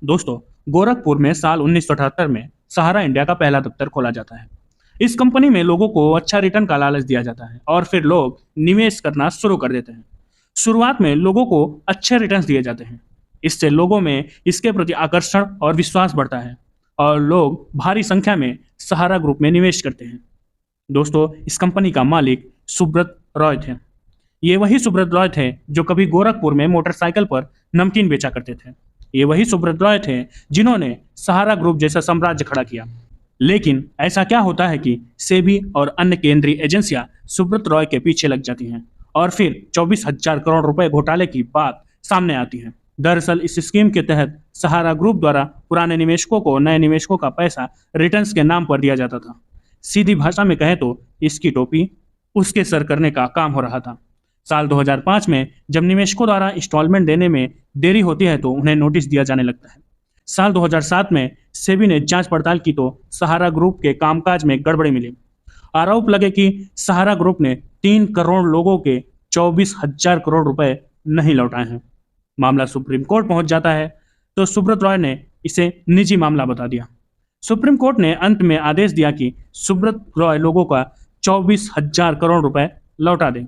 दोस्तों, गोरखपुर में साल 1978 में सहारा इंडिया का पहला दफ्तर खोला जाता है। इस कंपनी में लोगों को अच्छा रिटर्न का लालच दिया जाता है और फिर लोग निवेश करना शुरू कर देते हैं। शुरुआत में लोगों को अच्छे रिटर्न्स दिए जाते हैं। इससे लोगों में इसके प्रति आकर्षण और विश्वास बढ़ता है और लोग भारी संख्या में सहारा ग्रुप में निवेश करते हैं। दोस्तों, इस कंपनी का मालिक सुब्रत रॉय थे। ये वही सुब्रत रॉय थे जो कभी गोरखपुर में मोटरसाइकिल पर नमकीन बेचा करते थे। ये वही सुब्रत रॉय थे जिन्होंने सहारा ग्रुप जैसा साम्राज्य खड़ा किया। लेकिन ऐसा क्या होता है कि सेबी और अन्य केंद्रीय एजेंसियां सुब्रत रॉय के पीछे लग जाती हैं और फिर 24,000 करोड़ रुपए घोटाले की बात सामने आती है। दरअसल इस स्कीम के तहत सहारा ग्रुप द्वारा पुराने निवेशकों को नए निवेशकों का पैसा रिटर्न्स के नाम पर दिया जाता था। सीधी भाषा में कहें तो इसकी टोपी उसके सर करने का काम हो रहा था। साल 2005 में जब निवेशकों द्वारा इंस्टॉलमेंट देने में देरी होती है तो उन्हें नोटिस दिया जाने लगता है। साल 2007 में सेबी ने जांच पड़ताल की तो सहारा ग्रुप के कामकाज में गड़बड़ी मिली। आरोप लगे कि सहारा ग्रुप ने 3 करोड़ लोगों के 24,000 करोड़ रुपए नहीं लौटाए हैं। मामला सुप्रीम कोर्ट पहुंच जाता है तो सुब्रत रॉय ने इसे निजी मामला बता दिया। सुप्रीम कोर्ट ने अंत में आदेश दिया कि सुब्रत रॉय लोगों का 24,000 करोड़ रुपए लौटा दें।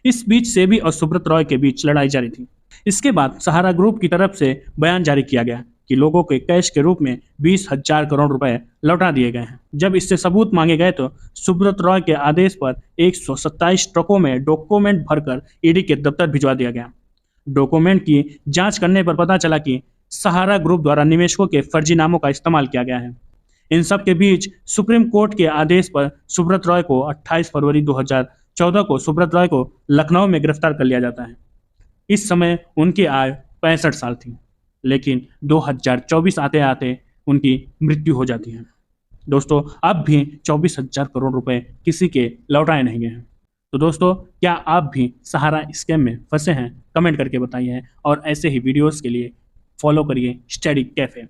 इस बीच सेबी और सुब्रत रॉय के बीच लड़ाई जारी थी। इसके बाद सहारा ग्रुप की तरफ से बयान जारी किया गया कि लोगों के कैश के रूप में 20,000 करोड़ रुपए लौटा दिए गए हैं। जब इससे सबूत मांगे गए तो सुब्रत रॉय के आदेश पर 127 ट्रकों में डॉक्यूमेंट भरकर ईडी के दफ्तर भिजवा दिया गया। डॉक्यूमेंट की जांच करने पर पता चला कि सहारा ग्रुप द्वारा निवेशकों के फर्जी नामों का इस्तेमाल किया गया है। इन सब के बीच सुप्रीम कोर्ट के आदेश पर सुब्रत रॉय को 28 फरवरी 2014 को सुब्रत रॉय को लखनऊ में गिरफ्तार कर लिया जाता है। इस समय उनकी आयु 65 साल थी, लेकिन 2024 आते आते उनकी मृत्यु हो जाती है। दोस्तों, अब भी 24,000 करोड़ रुपए किसी के लौटाए नहीं गए हैं। तो दोस्तों, क्या आप भी सहारा स्कैम में फंसे हैं? कमेंट करके बताइए और ऐसे ही वीडियोस के लिए फॉलो करिए स्टडी कैफे।